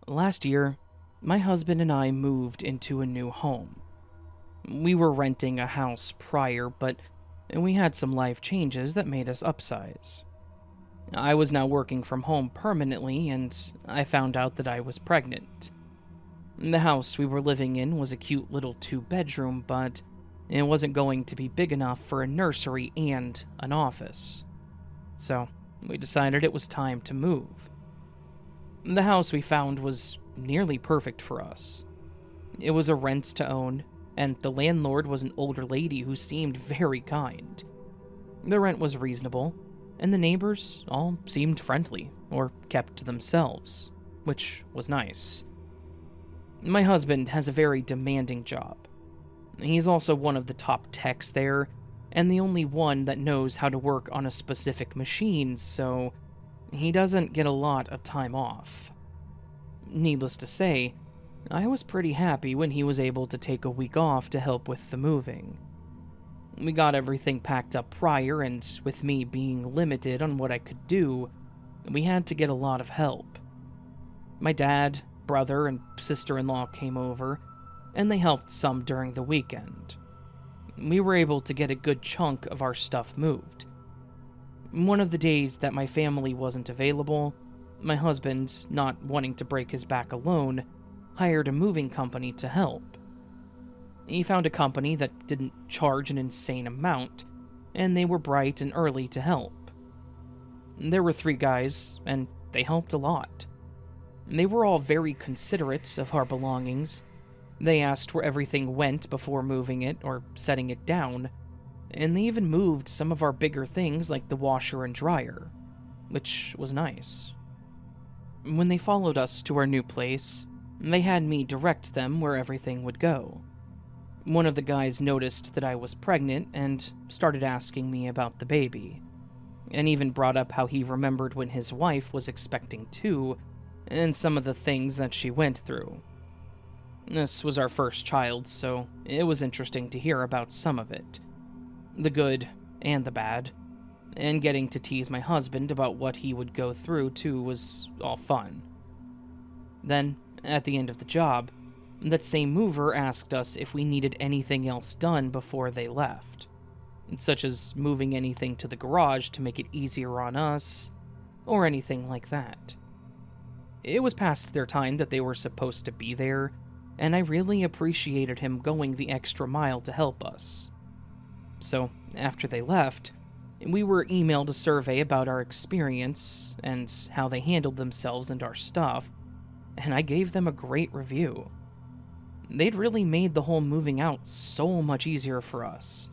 Last year, my husband and I moved into a new home. We were renting a house prior, but we had some life changes that made us upsize. I was now working from home permanently, and I found out that I was pregnant. The house we were living in was a cute little 2-bedroom, but it wasn't going to be big enough for a nursery and an office. So, we decided it was time to move. The house we found was nearly perfect for us. It was a rent to own, and the landlord was an older lady who seemed very kind. The rent was reasonable, and the neighbors all seemed friendly or kept to themselves, which was nice. My husband has a very demanding job. He's also one of the top techs there, and the only one that knows how to work on a specific machine, so he doesn't get a lot of time off. Needless to say, I was pretty happy when he was able to take a week off to help with the moving. We got everything packed up prior, and with me being limited on what I could do, we had to get a lot of help. My dad, brother, and sister-in-law came over, and they helped some during the weekend. We were able to get a good chunk of our stuff moved. One of the days that my family wasn't available, my husband, not wanting to break his back alone, hired a moving company to help. He found a company that didn't charge an insane amount, and they were bright and early to help. There were 3 guys, and they helped a lot. They were all very considerate of our belongings. They asked where everything went before moving it or setting it down, and they even moved some of our bigger things like the washer and dryer, which was nice. When they followed us to our new place, they had me direct them where everything would go. One of the guys noticed that I was pregnant and started asking me about the baby, and even brought up how he remembered when his wife was expecting too, and some of the things that she went through. This was our first child, so it was interesting to hear about some of it. The good and the bad. And getting to tease my husband about what he would go through too was all fun. Then, at the end of the job, that same mover asked us if we needed anything else done before they left, such as moving anything to the garage to make it easier on us, or anything like that. It was past their time that they were supposed to be there, and I really appreciated him going the extra mile to help us. So, after they left, we were emailed a survey about our experience and how they handled themselves and our stuff, and I gave them a great review. They'd really made the whole moving out so much easier for us.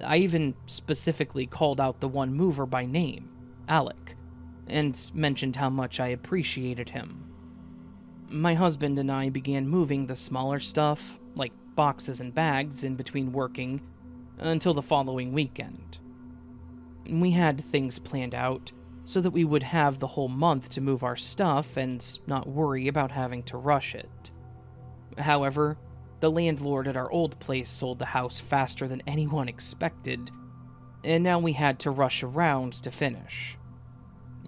I even specifically called out the one mover by name, Alec, and mentioned how much I appreciated him. My husband and I began moving the smaller stuff, like boxes and bags, in between working, until the following weekend. We had things planned out so that we would have the whole month to move our stuff and not worry about having to rush it. However, the landlord at our old place sold the house faster than anyone expected, and now we had to rush around to finish.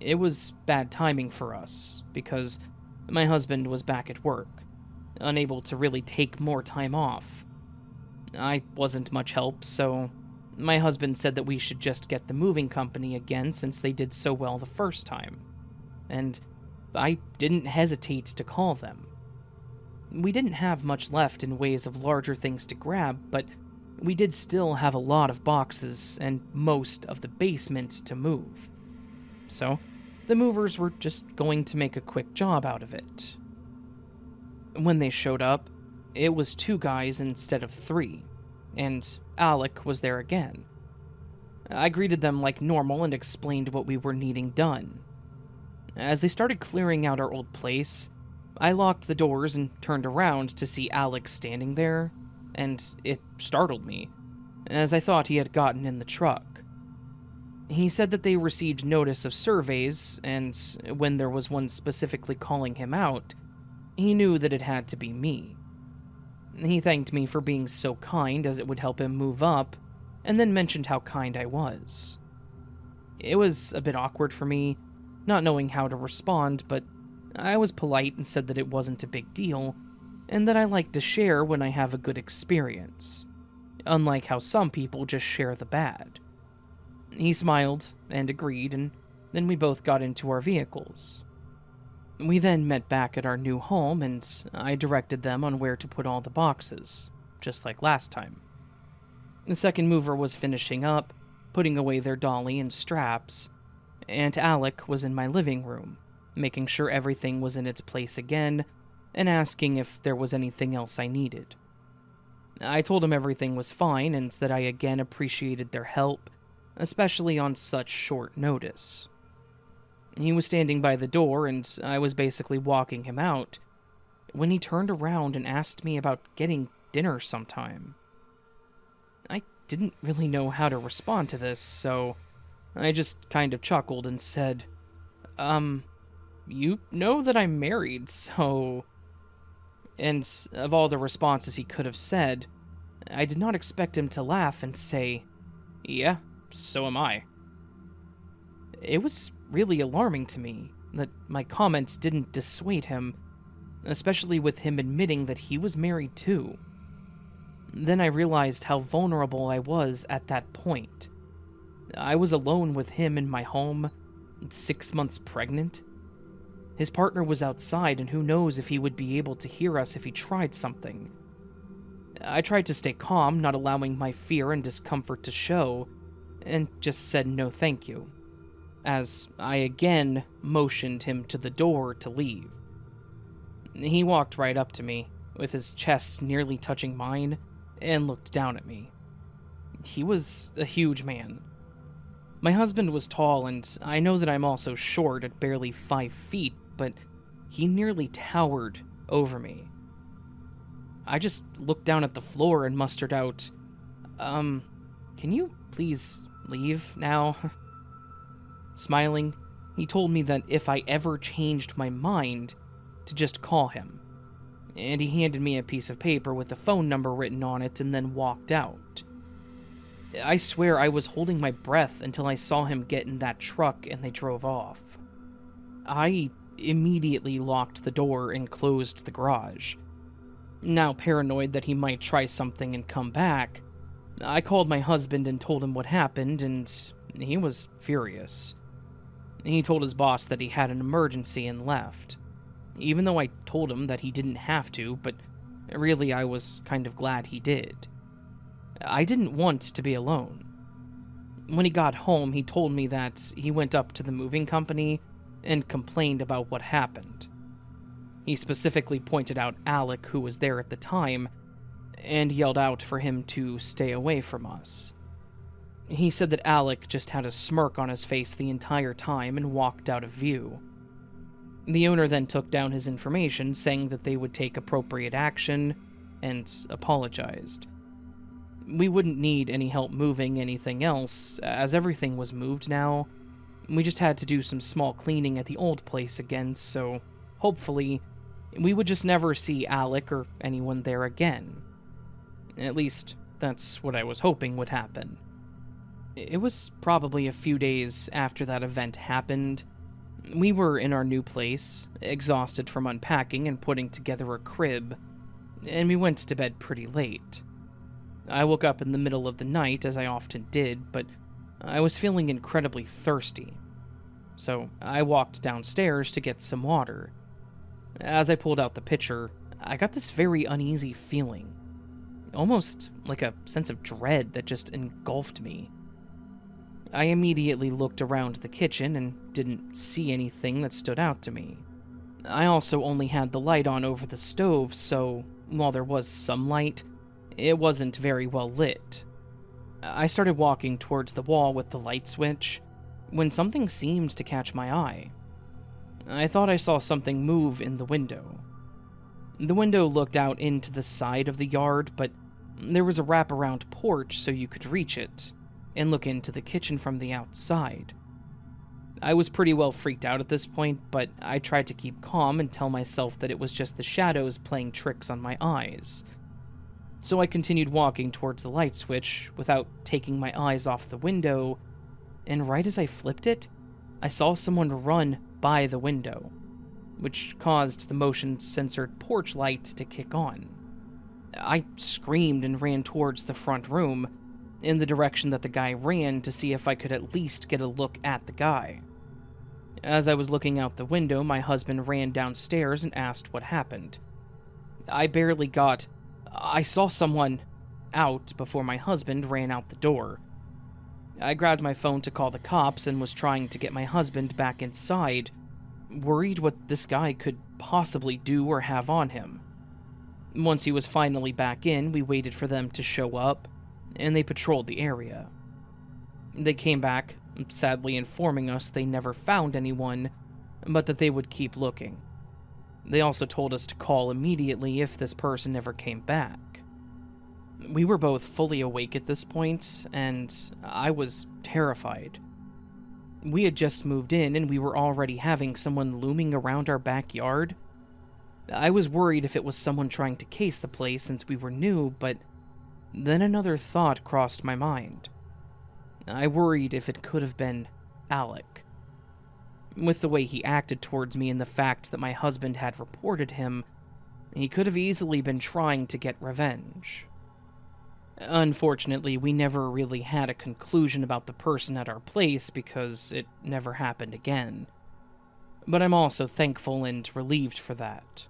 It was bad timing for us, because my husband was back at work, unable to really take more time off. I wasn't much help, so my husband said that we should just get the moving company again since they did so well the first time, and I didn't hesitate to call them. We didn't have much left in ways of larger things to grab, but we did still have a lot of boxes and most of the basement to move. So, the movers were just going to make a quick job out of it. When they showed up, it was 2 guys instead of 3, and Alec was there again. I greeted them like normal and explained what we were needing done. As they started clearing out our old place, I locked the doors and turned around to see Alex standing there, and it startled me, as I thought he had gotten in the truck. He said that they received notice of surveys, and when there was one specifically calling him out, he knew that it had to be me. He thanked me for being so kind as it would help him move up, and then mentioned how kind I was. It was a bit awkward for me, not knowing how to respond, but I was polite and said that it wasn't a big deal, and that I like to share when I have a good experience, unlike how some people just share the bad. He smiled and agreed, and then we both got into our vehicles. We then met back at our new home, and I directed them on where to put all the boxes, just like last time. The second mover was finishing up, putting away their dolly and straps. Aunt Alec was in my living room, making sure everything was in its place again, and asking if there was anything else I needed. I told him everything was fine and that I again appreciated their help, especially on such short notice. He was standing by the door, and I was basically walking him out, when he turned around and asked me about getting dinner sometime. I didn't really know how to respond to this, so I just kind of chuckled and said, you know that I'm married, so... And of all the responses he could have said, I did not expect him to laugh and say, yeah, so am I. It was really alarming to me that my comments didn't dissuade him, especially with him admitting that he was married too. Then I realized how vulnerable I was at that point. I was alone with him in my home, 6 months pregnant. His partner was outside, and who knows if he would be able to hear us if he tried something. I tried to stay calm, not allowing my fear and discomfort to show, and just said no thank you, as I again motioned him to the door to leave. He walked right up to me, with his chest nearly touching mine, and looked down at me. He was a huge man. My husband was tall, and I know that I'm also short at barely 5 feet, but he nearly towered over me. I just looked down at the floor and mustered out, can you please leave now? Smiling, he told me that if I ever changed my mind, to just call him. And he handed me a piece of paper with a phone number written on it and then walked out. I swear I was holding my breath until I saw him get in that truck and they drove off. I immediately locked the door and closed the garage. Now paranoid that he might try something and come back, I called my husband and told him what happened, and he was furious. He told his boss that he had an emergency and left, even though I told him that he didn't have to, but really I was kind of glad he did. I didn't want to be alone. When he got home, he told me that he went up to the moving company and complained about what happened. He specifically pointed out Alec, who was there at the time, and yelled out for him to stay away from us. He said that Alec just had a smirk on his face the entire time and walked out of view. The owner then took down his information, saying that they would take appropriate action, and apologized. We wouldn't need any help moving anything else, as everything was moved now. We just had to do some small cleaning at the old place again, so hopefully we would just never see Alec or anyone there again. At least, that's what I was hoping would happen. It was probably a few days after that event happened. We were in our new place, exhausted from unpacking and putting together a crib, and we went to bed pretty late. I woke up in the middle of the night, as I often did, but I was feeling incredibly thirsty. So I walked downstairs to get some water. As I pulled out the pitcher, I got this very uneasy feeling, almost like a sense of dread that just engulfed me. I immediately looked around the kitchen and didn't see anything that stood out to me. I also only had the light on over the stove, so while there was some light, it wasn't very well lit. I started walking towards the wall with the light switch, when something seemed to catch my eye. I thought I saw something move in the window. The window looked out into the side of the yard, but there was a wraparound porch so you could reach it and look into the kitchen from the outside. I was pretty well freaked out at this point, but I tried to keep calm and tell myself that it was just the shadows playing tricks on my eyes. So I continued walking towards the light switch without taking my eyes off the window, and right as I flipped it, I saw someone run by the window. which caused the motion-censored porch light to kick on. I screamed and ran towards the front room, in the direction that the guy ran to see if I could at least get a look at the guy. As I was looking out the window, my husband ran downstairs and asked what happened. I barely got, "I saw someone," out before my husband ran out the door. I grabbed my phone to call the cops and was trying to get my husband back inside, worried what this guy could possibly do or have on him. Once he was finally back in, we waited for them to show up, and they patrolled the area. They came back, sadly informing us they never found anyone, but that they would keep looking. They also told us to call immediately if this person ever came back. We were both fully awake at this point, and I was terrified. We had just moved in, and we were already having someone looming around our backyard. I was worried if it was someone trying to case the place since we were new, but then another thought crossed my mind. I worried if it could have been Alec. With the way he acted towards me and the fact that my husband had reported him, he could have easily been trying to get revenge. Unfortunately, we never really had a conclusion about the person at our place because it never happened again. But I'm also thankful and relieved for that.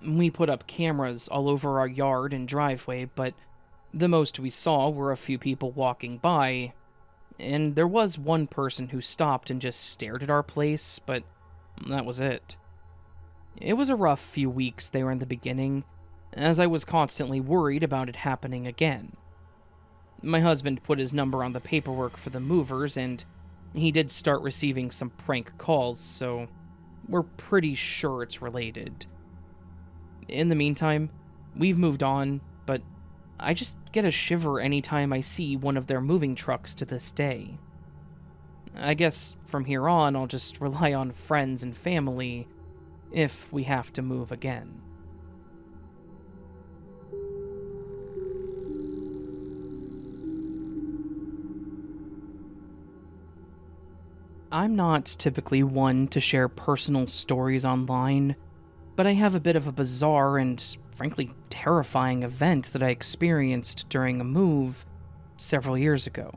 We put up cameras all over our yard and driveway, but the most we saw were a few people walking by, and there was one person who stopped and just stared at our place, but that was it. It was a rough few weeks there in the beginning, as I was constantly worried about it happening again. My husband put his number on the paperwork for the movers, and he did start receiving some prank calls, so we're pretty sure it's related. In the meantime, we've moved on, but I just get a shiver anytime I see one of their moving trucks to this day. I guess from here on, I'll just rely on friends and family if we have to move again. I'm not typically one to share personal stories online, but I have a bit of a bizarre and, frankly, terrifying event that I experienced during a move several years ago.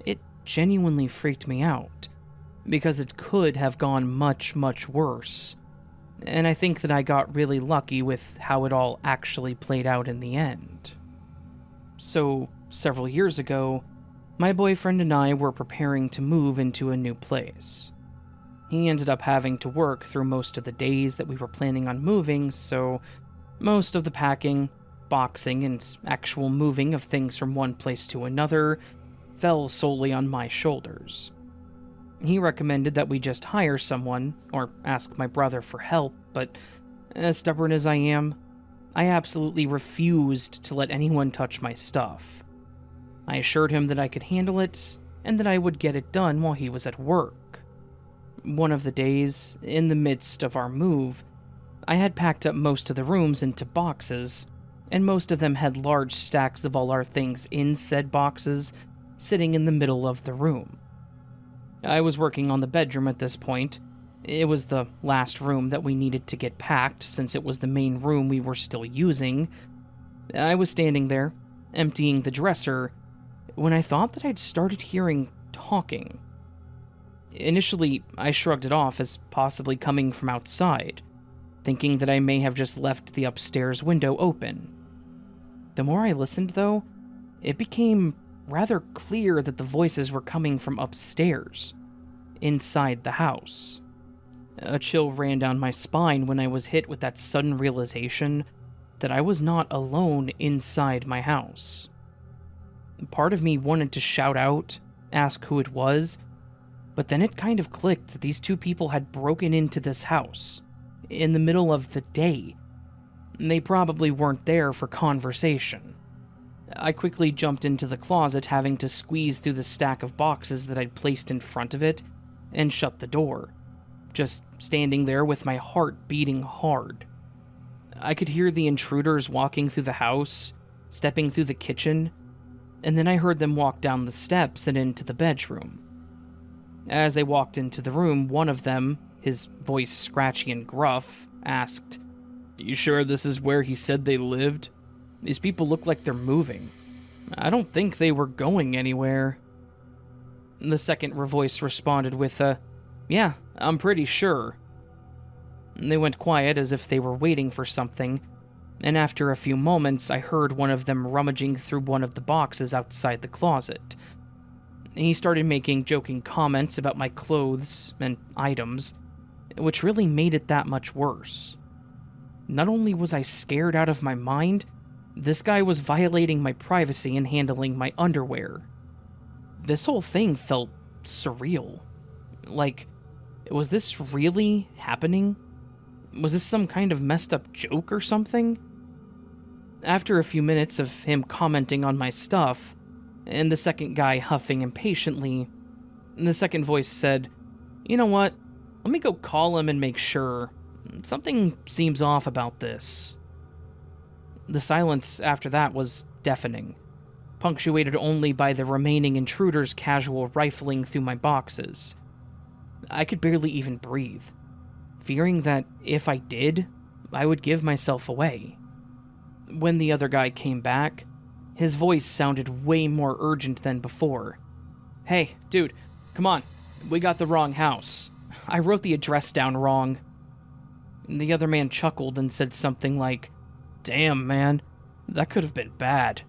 It genuinely freaked me out, because it could have gone much, much worse, and I think that I got really lucky with how it all actually played out in the end. So, several years ago, my boyfriend and I were preparing to move into a new place. He ended up having to work through most of the days that we were planning on moving, so most of the packing, boxing, and actual moving of things from one place to another fell solely on my shoulders. He recommended that we just hire someone, or ask my brother for help, but as stubborn as I am, I absolutely refused to let anyone touch my stuff. I assured him that I could handle it, and that I would get it done while he was at work. One of the days, in the midst of our move, I had packed up most of the rooms into boxes, and most of them had large stacks of all our things in said boxes, sitting in the middle of the room. I was working on the bedroom at this point. It was the last room that we needed to get packed, since it was the main room we were still using. I was standing there, emptying the dresser, when I thought that I'd started hearing talking. Initially, I shrugged it off as possibly coming from outside, thinking that I may have just left the upstairs window open. The more I listened, though, it became rather clear that the voices were coming from upstairs, inside the house. A chill ran down my spine when I was hit with that sudden realization that I was not alone inside my house. Part of me wanted to shout out, ask who it was, but then it kind of clicked that these two people had broken into this house, in the middle of the day. They probably weren't there for conversation. I quickly jumped into the closet, having to squeeze through the stack of boxes that I'd placed in front of it, and shut the door, just standing there with my heart beating hard. I could hear the intruders walking through the house, stepping through the kitchen, and then I heard them walk down the steps and into the bedroom. As they walked into the room, one of them, his voice scratchy and gruff, asked, "You sure this is where he said they lived? These people look like they're moving. I don't think they were going anywhere." The second voice responded with "Yeah, I'm pretty sure." They went quiet as if they were waiting for something, and after a few moments I heard one of them rummaging through one of the boxes outside the closet. He started making joking comments about my clothes and items, which really made it that much worse. Not only was I scared out of my mind, this guy was violating my privacy and handling my underwear. This whole thing felt surreal. Like, was this really happening? Was this some kind of messed up joke or something? After a few minutes of him commenting on my stuff, and the second guy huffing impatiently, the second voice said, "You know what? Let me go call him and make sure. Something seems off about this." The silence after that was deafening, punctuated only by the remaining intruders' casual rifling through my boxes. I could barely even breathe, fearing that if I did, I would give myself away. When the other guy came back, his voice sounded way more urgent than before. "Hey, dude, come on. We got the wrong house. I wrote the address down wrong." The other man chuckled and said something like, "Damn, man, that could have been bad.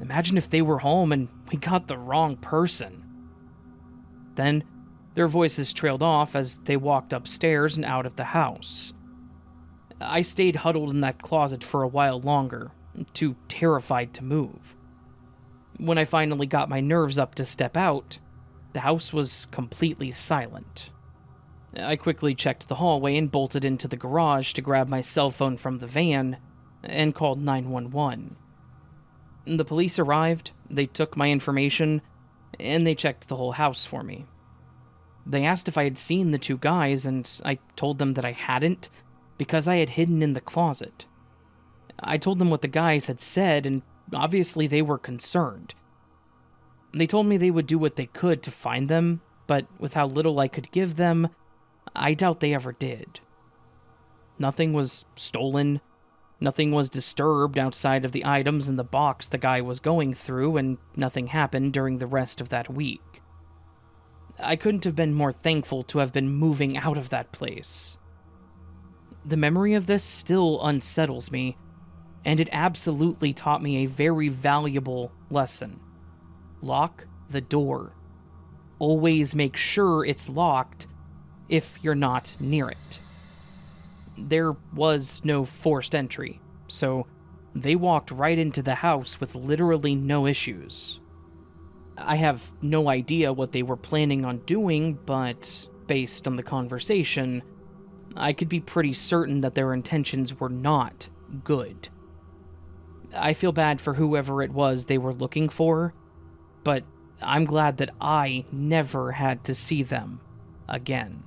Imagine if they were home and we got the wrong person." Then, their voices trailed off as they walked upstairs and out of the house. I stayed huddled in that closet for a while longer, too terrified to move. When I finally got my nerves up to step out, the house was completely silent. I quickly checked the hallway and bolted into the garage to grab my cell phone from the van and called 911. The police arrived, they took my information, and they checked the whole house for me. They asked if I had seen the two guys, and I told them that I hadn't, because I had hidden in the closet. I told them what the guys had said, and obviously they were concerned. They told me they would do what they could to find them, but with how little I could give them, I doubt they ever did. Nothing was stolen, nothing was disturbed outside of the items in the box the guy was going through, and nothing happened during the rest of that week. I couldn't have been more thankful to have been moving out of that place. The memory of this still unsettles me, and it absolutely taught me a very valuable lesson. Lock the door. Always make sure it's locked if you're not near it. There was no forced entry, so they walked right into the house with literally no issues. I have no idea what they were planning on doing, but based on the conversation, I could be pretty certain that their intentions were not good. I feel bad for whoever it was they were looking for, but I'm glad that I never had to see them again.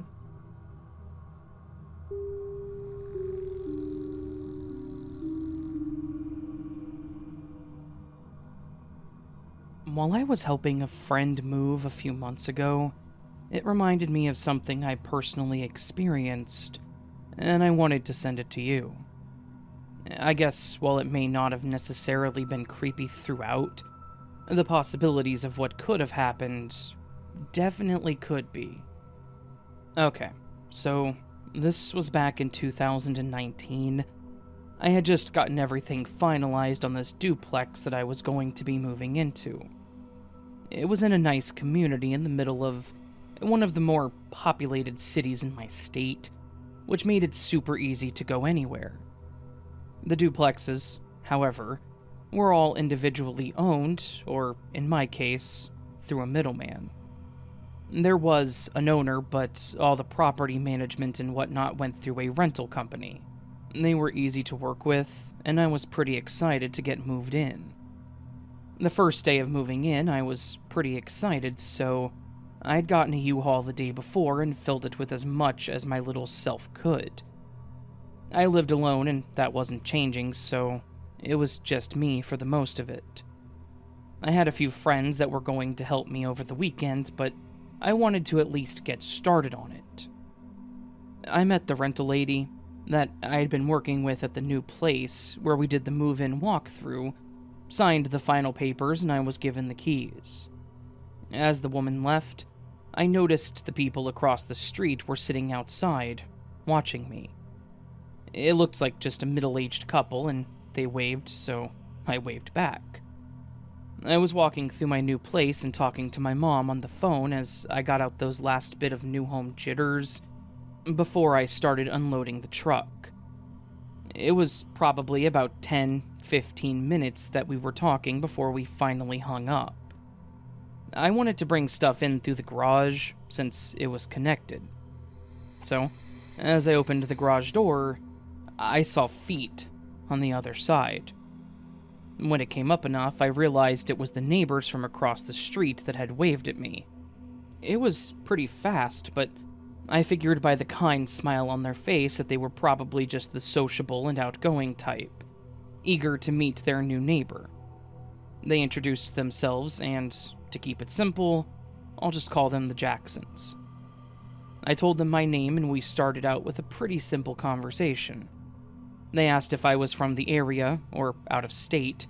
While I was helping a friend move a few months ago, it reminded me of something I personally experienced, and I wanted to send it to you. I guess while it may not have necessarily been creepy throughout, the possibilities of what could have happened definitely could be. Okay, so this was back in 2019. I had just gotten everything finalized on this duplex that I was going to be moving into. It was in a nice community in the middle of one of the more populated cities in my state, which made it super easy to go anywhere. The duplexes, however, were all individually owned, or in my case, through a middleman. There was an owner, but all the property management and whatnot went through a rental company. They were easy to work with, and I was pretty excited to get moved in. The first day of moving in, I was pretty excited, so I'd gotten a U-Haul the day before and filled it with as much as my little self could. I lived alone, and that wasn't changing, so it was just me for the most of it. I had a few friends that were going to help me over the weekend, but I wanted to at least get started on it. I met the rental lady that I had been working with at the new place where we did the move-in walkthrough, signed the final papers, and I was given the keys. As the woman left, I noticed the people across the street were sitting outside, watching me. It looked like just a middle-aged couple, and they waved, so I waved back. I was walking through my new place and talking to my mom on the phone as I got out those last bit of new home jitters before I started unloading the truck. It was probably about 10-15 minutes that we were talking before we finally hung up. I wanted to bring stuff in through the garage since it was connected. So, as I opened the garage door, I saw feet on the other side. When it came up enough, I realized it was the neighbors from across the street that had waved at me. It was pretty fast, but I figured by the kind smile on their face that they were probably just the sociable and outgoing type, eager to meet their new neighbor. They introduced themselves, and to keep it simple, I'll just call them the Jacksons. I told them my name, and we started out with a pretty simple conversation. They asked if I was from the area, or out of state,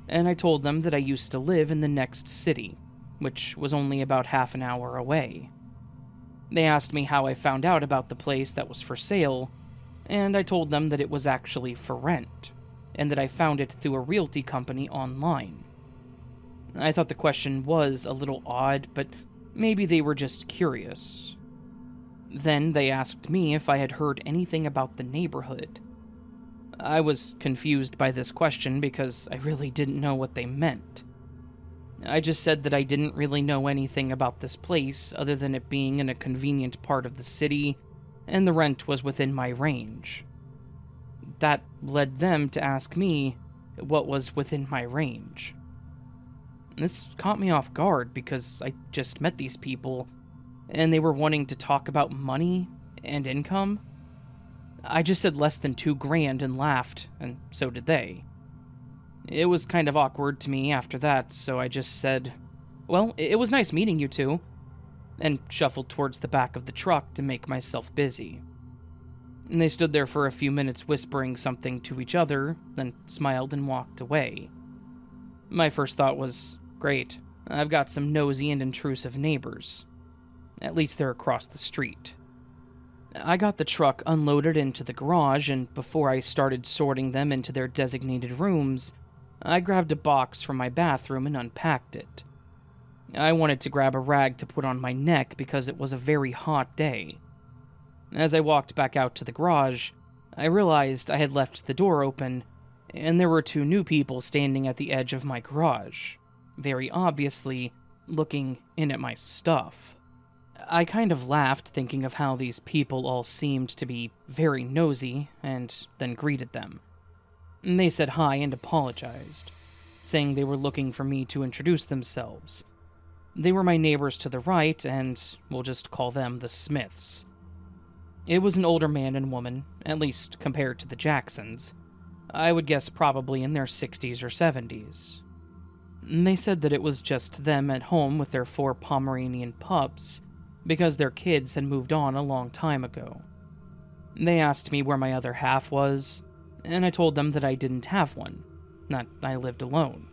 and I told them that I used to live in the next city, which was only about half an hour away. They asked me how I found out about the place that was for sale, and I told them that it was actually for rent, and that I found it through a realty company online. I thought the question was a little odd, but maybe they were just curious. Then they asked me if I had heard anything about the neighborhood. I was confused by this question because I really didn't know what they meant. I just said that I didn't really know anything about this place other than it being in a convenient part of the city, and the rent was within my range. That led them to ask me what was within my range. This caught me off guard because I just met these people, and they were wanting to talk about money and income. I just said less than $2,000 and laughed, and so did they. It was kind of awkward to me after that, so I just said, "Well, it was nice meeting you two," and shuffled towards the back of the truck to make myself busy. And they stood there for a few minutes whispering something to each other, then smiled and walked away. My first thought was, great, I've got some nosy and intrusive neighbors. At least they're across the street. I got the truck unloaded into the garage, and before I started sorting them into their designated rooms, I grabbed a box from my bathroom and unpacked it. I wanted to grab a rag to put on my neck because it was a very hot day. As I walked back out to the garage, I realized I had left the door open, and there were two new people standing at the edge of my garage, very obviously looking in at my stuff. I kind of laughed thinking of how these people all seemed to be very nosy, and then greeted them. They said hi and apologized, saying they were looking for me to introduce themselves. They were my neighbors to the right, and we'll just call them the Smiths. It was an older man and woman, at least compared to the Jacksons. I would guess probably in their 60s or 70s. They said that it was just them at home with their 4 Pomeranian pups, because their kids had moved on a long time ago. They asked me where my other half was, and I told them that I didn't have one, that I lived alone,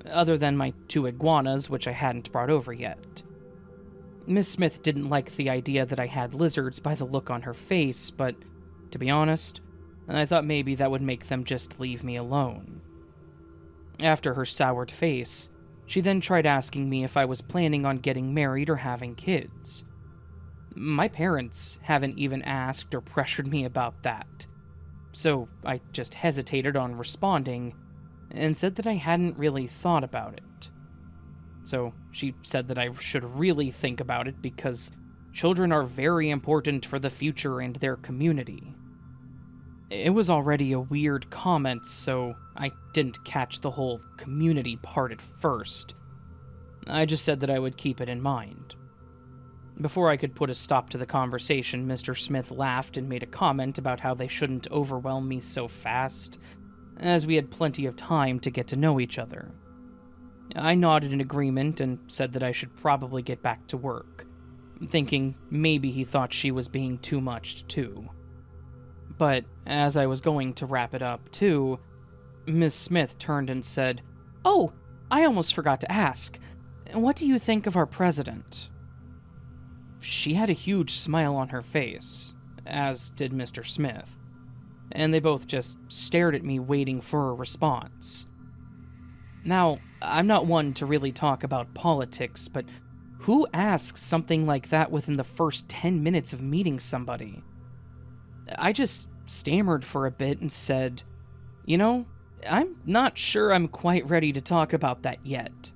other than my 2 iguanas, which I hadn't brought over yet. Miss Smith didn't like the idea that I had lizards by the look on her face, but, to be honest, I thought maybe that would make them just leave me alone. After her soured face, she then tried asking me if I was planning on getting married or having kids. My parents haven't even asked or pressured me about that, so I just hesitated on responding and said that I hadn't really thought about it. So she said that I should really think about it because children are very important for the future and their community. It was already a weird comment, so I didn't catch the whole community part at first. I just said that I would keep it in mind. Before I could put a stop to the conversation, Mr. Smith laughed and made a comment about how they shouldn't overwhelm me so fast, as we had plenty of time to get to know each other. I nodded in agreement and said that I should probably get back to work, thinking maybe he thought she was being too much too. But as I was going to wrap it up too, Miss Smith turned and said, "Oh, I almost forgot to ask. What do you think of our president?" She had a huge smile on her face, as did Mr. Smith, and they both just stared at me waiting for a response. Now, I'm not one to really talk about politics, but who asks something like that within the first 10 minutes of meeting somebody? I just stammered for a bit and said, I'm not sure I'm quite ready to talk about that yet.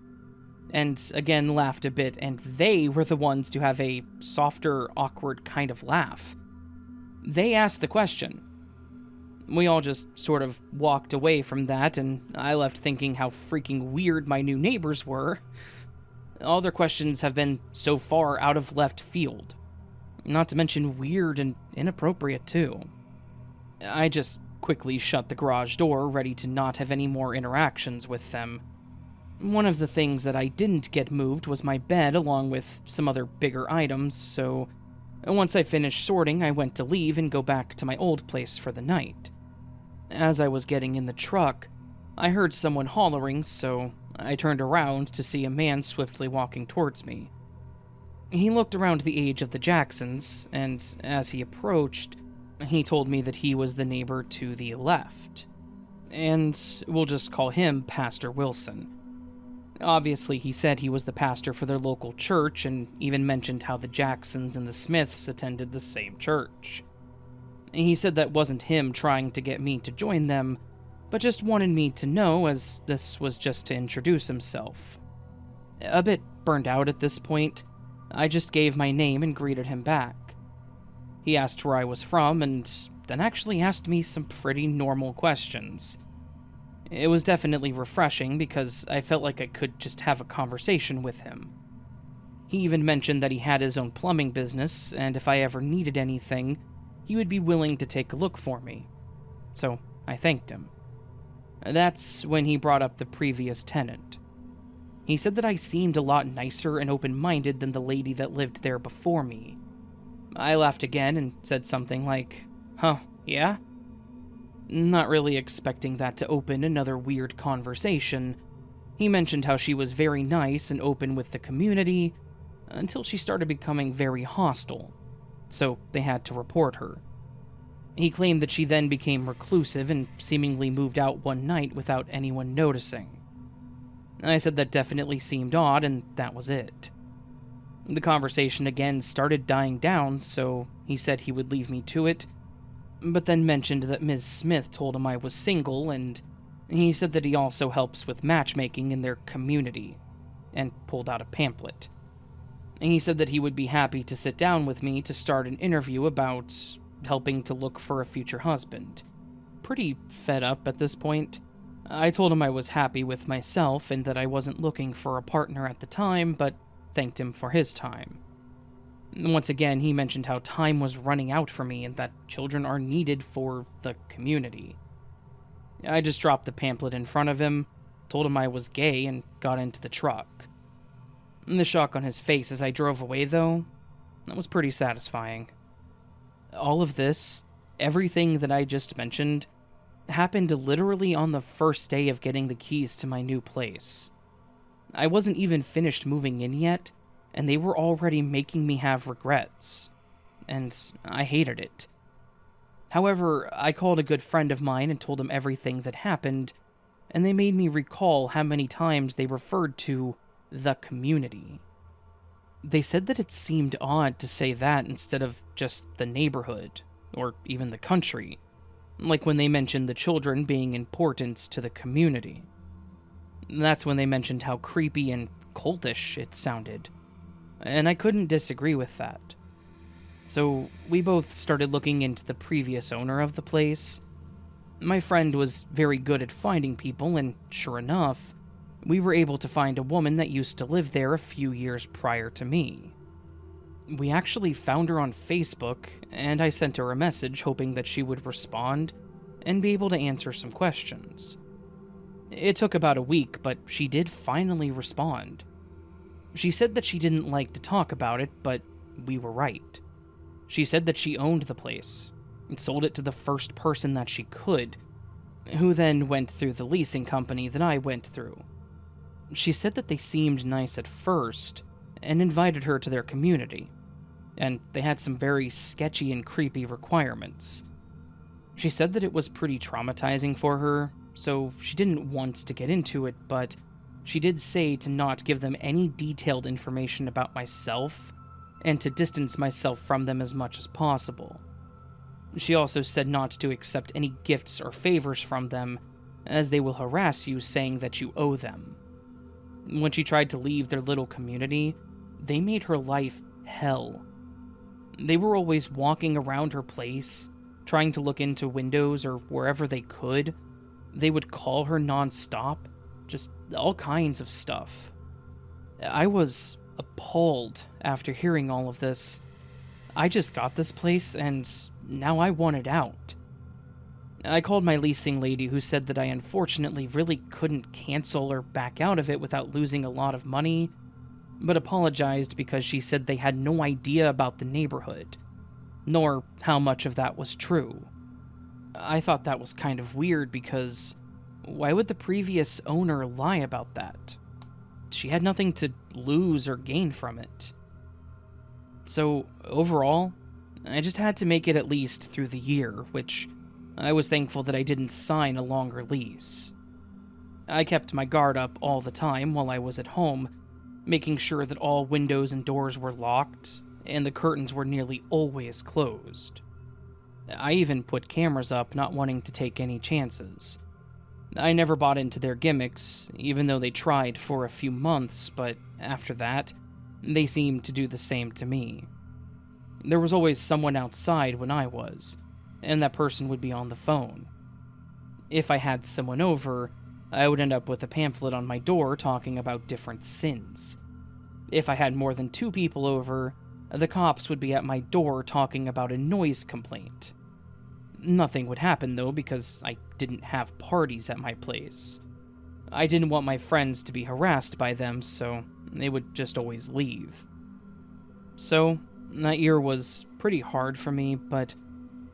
And again laughed a bit, and they were the ones to have a softer, awkward kind of laugh. They asked the question. We all just sort of walked away from that, and I left thinking how freaking weird my new neighbors were. All their questions have been so far out of left field. Not to mention weird and inappropriate too. I just quickly shut the garage door, ready to not have any more interactions with them. One of the things that I didn't get moved was my bed, along with some other bigger items, so once I finished sorting, I went to leave and go back to my old place for the night. As I was getting in the truck, I heard someone hollering, so I turned around to see a man swiftly walking towards me. He looked around the age of the Jacksons, and as he approached, he told me that he was the neighbor to the left. And we'll just call him Pastor Wilson. Obviously, he said he was the pastor for their local church, and even mentioned how the Jacksons and the Smiths attended the same church. He said that wasn't him trying to get me to join them, but just wanted me to know, as this was just to introduce himself. A bit burned out at this point, I just gave my name and greeted him back. He asked where I was from, and then actually asked me some pretty normal questions. It was definitely refreshing because I felt like I could just have a conversation with him. He even mentioned that he had his own plumbing business, and if I ever needed anything, he would be willing to take a look for me. So I thanked him. That's when he brought up the previous tenant. He said that I seemed a lot nicer and open-minded than the lady that lived there before me. I laughed again and said something like, "Huh, yeah?" Not really expecting that to open another weird conversation. He mentioned how she was very nice and open with the community, until she started becoming very hostile, so they had to report her. He claimed that she then became reclusive and seemingly moved out one night without anyone noticing. I said that definitely seemed odd, and that was it. The conversation again started dying down, so he said he would leave me to it, but then mentioned that Ms. Smith told him I was single, and he said that he also helps with matchmaking in their community, and pulled out a pamphlet. He said that he would be happy to sit down with me to start an interview about helping to look for a future husband. Pretty fed up at this point. I told him I was happy with myself and that I wasn't looking for a partner at the time, but thanked him for his time. Once again, he mentioned how time was running out for me and that children are needed for the community. I just dropped the pamphlet in front of him, told him I was gay, and got into the truck. The shock on his face as I drove away, though, that was pretty satisfying. All of this, everything that I just mentioned, happened literally on the first day of getting the keys to my new place. I wasn't even finished moving in yet, and they were already making me have regrets. And I hated it. However, I called a good friend of mine and told him everything that happened, and they made me recall how many times they referred to the community. They said that it seemed odd to say that instead of just the neighborhood, or even the country, like when they mentioned the children being important to the community. That's when they mentioned how creepy and cultish it sounded, and I couldn't disagree with that. So we both started looking into the previous owner of the place. My friend was very good at finding people, and sure enough, we were able to find a woman that used to live there a few years prior to me. We actually found her on Facebook, and I sent her a message hoping that she would respond and be able to answer some questions. It took about a week, but she did finally respond. She said that she didn't like to talk about it, but we were right. She said that she owned the place and sold it to the first person that she could, who then went through the leasing company that I went through. She said that they seemed nice at first and invited her to their community, and they had some very sketchy and creepy requirements. She said that it was pretty traumatizing for her, so she didn't want to get into it, but she did say to not give them any detailed information about myself and to distance myself from them as much as possible. She also said not to accept any gifts or favors from them, as they will harass you saying that you owe them. When she tried to leave their little community, they made her life hell. They were always walking around her place, trying to look into windows or wherever they could. They would call her non-stop, just all kinds of stuff. I was appalled after hearing all of this. I just got this place, and now I want it out. I called my leasing lady, who said that I unfortunately really couldn't cancel or back out of it without losing a lot of money, but apologized because she said they had no idea about the neighborhood, nor how much of that was true. I thought that was kind of weird because why would the previous owner lie about that? She had nothing to lose or gain from it. So, overall, I just had to make it at least through the year, which I was thankful that I didn't sign a longer lease. I kept my guard up all the time while I was at home, making sure that all windows and doors were locked, and the curtains were nearly always closed. I even put cameras up, not wanting to take any chances. I never bought into their gimmicks, even though they tried for a few months, but after that, they seemed to do the same to me. There was always someone outside when I was, and that person would be on the phone. If I had someone over, I would end up with a pamphlet on my door talking about different sins. If I had more than 2 people over, the cops would be at my door talking about a noise complaint. Nothing would happen, though, because I didn't have parties at my place. I didn't want my friends to be harassed by them, so they would just always leave. So, that year was pretty hard for me, but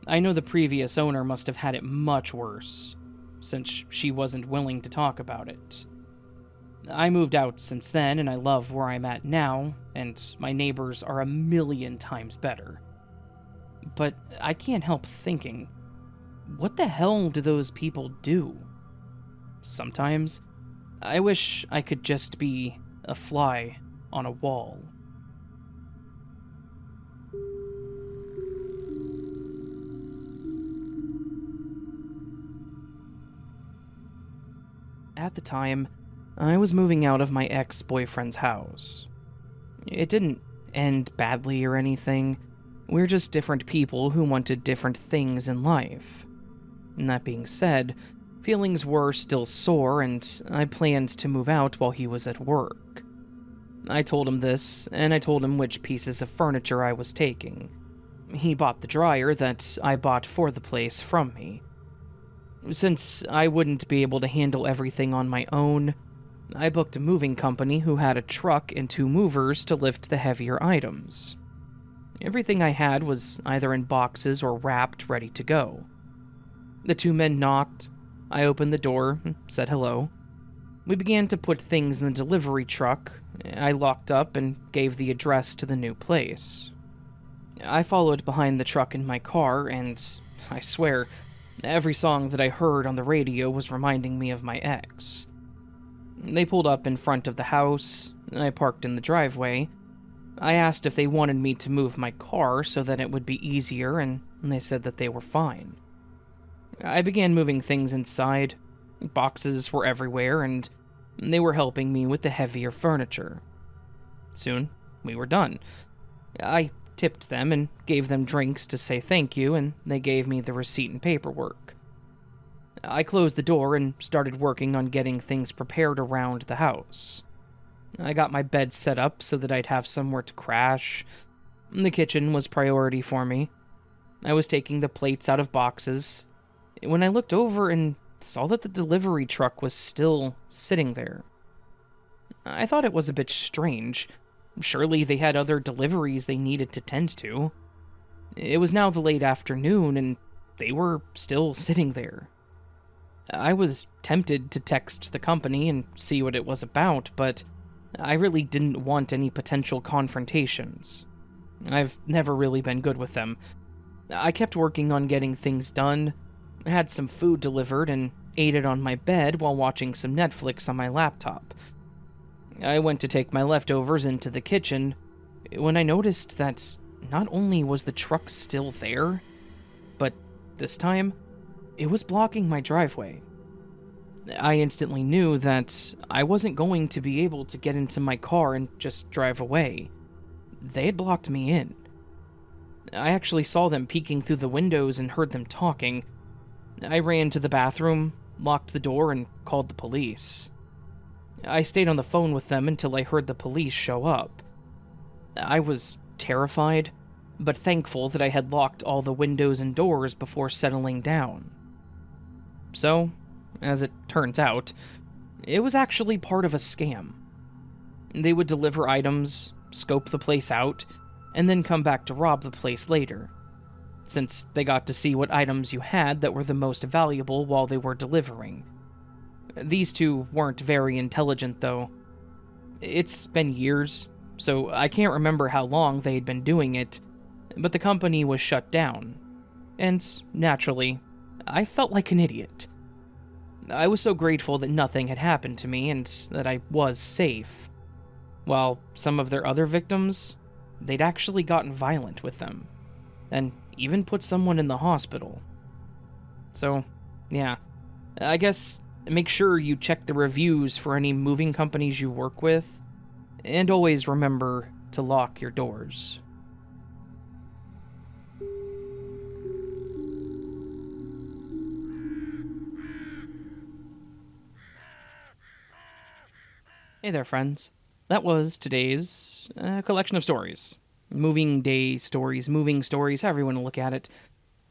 I know the previous owner must have had it much worse, since she wasn't willing to talk about it. I moved out since then, and I love where I'm at now, and my neighbors are a million times better. But I can't help thinking, what the hell do those people do? Sometimes, I wish I could just be a fly on a wall. At the time, I was moving out of my ex-boyfriend's house. It didn't end badly or anything. We're just different people who wanted different things in life. And that being said, feelings were still sore, and I planned to move out while he was at work. I told him this, and I told him which pieces of furniture I was taking. He bought the dryer that I bought for the place from me. Since I wouldn't be able to handle everything on my own, I booked a moving company who had a truck and 2 movers to lift the heavier items. Everything I had was either in boxes or wrapped, ready to go. The 2 men knocked. I opened the door, said hello. We began to put things in the delivery truck. I locked up and gave the address to the new place. I followed behind the truck in my car, and I swear, every song that I heard on the radio was reminding me of my ex. They pulled up in front of the house. I parked in the driveway. I asked if they wanted me to move my car so that it would be easier, and they said that they were fine. I began moving things inside. Boxes were everywhere, and they were helping me with the heavier furniture. Soon, we were done. I tipped them and gave them drinks to say thank you, and they gave me the receipt and paperwork. I closed the door and started working on getting things prepared around the house. I got my bed set up so that I'd have somewhere to crash. The kitchen was priority for me. I was taking the plates out of boxes when I looked over and saw that the delivery truck was still sitting there. I thought it was a bit strange. Surely they had other deliveries they needed to tend to. It was now the late afternoon, and they were still sitting there. I was tempted to text the company and see what it was about, but I really didn't want any potential confrontations. I've never really been good with them. I kept working on getting things done, had some food delivered, and ate it on my bed while watching some Netflix on my laptop. I went to take my leftovers into the kitchen when I noticed that not only was the truck still there, but this time, it was blocking my driveway. I instantly knew that I wasn't going to be able to get into my car and just drive away. They had blocked me in. I actually saw them peeking through the windows and heard them talking. I ran to the bathroom, locked the door, and called the police. I stayed on the phone with them until I heard the police show up. I was terrified, but thankful that I had locked all the windows and doors before settling down. So, as it turns out, it was actually part of a scam. They would deliver items, scope the place out, and then come back to rob the place later, since they got to see what items you had that were the most valuable while they were delivering. These two weren't very intelligent, though. It's been years, so I can't remember how long they'd been doing it, but the company was shut down, and naturally, I felt like an idiot. I was so grateful that nothing had happened to me and that I was safe, while some of their other victims, they'd actually gotten violent with them, and even put someone in the hospital. So, yeah, I guess make sure you check the reviews for any moving companies you work with, and always remember to lock your doors. Hey there, friends. That was today's collection of stories. Moving day stories, moving stories, however you want to look at it.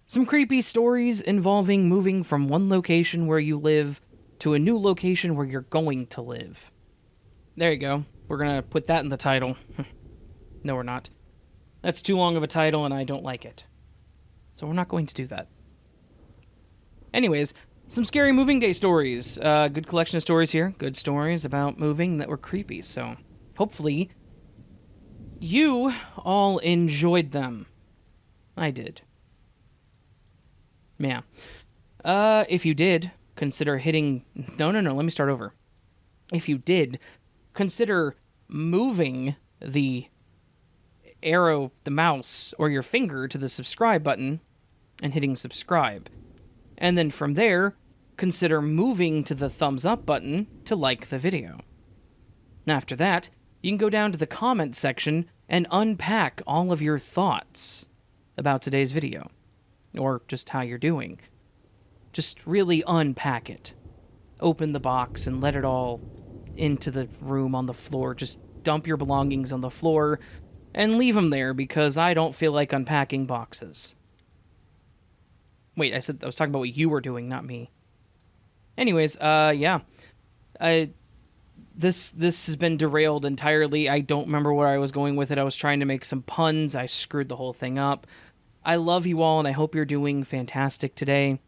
Some creepy stories involving moving from one location where you live to a new location where you're going to live. There you go. We're going to put that in the title. No, we're not. That's too long of a title, and I don't like it. So we're not going to do that. Anyways, some scary moving day stories. Good collection of stories here. Good stories about moving that were creepy. So hopefully you all enjoyed them. I did. Yeah. If you did, consider hitting... No, let me start over. If you did, consider moving the arrow, the mouse, or your finger to the subscribe button and hitting subscribe. And then from there, consider moving to the thumbs up button to like the video. After that, you can go down to the comment section and unpack all of your thoughts about today's video, or just how you're doing. Just really unpack it. Open the box and let it all into the room on the floor. Just dump your belongings on the floor and leave them there, because I don't feel like unpacking boxes. Wait, I was talking about what you were doing, not me. Anyways, yeah. This has been derailed entirely. I don't remember where I was going with it. I was trying to make some puns. I screwed the whole thing up. I love you all, and I hope you're doing fantastic today.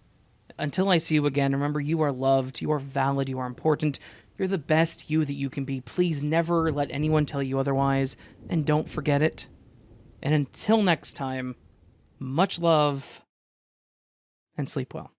Until I see you again, remember, you are loved, you are valid, you are important. You're the best you that you can be. Please never let anyone tell you otherwise, and don't forget it. And until next time, much love, and sleep well.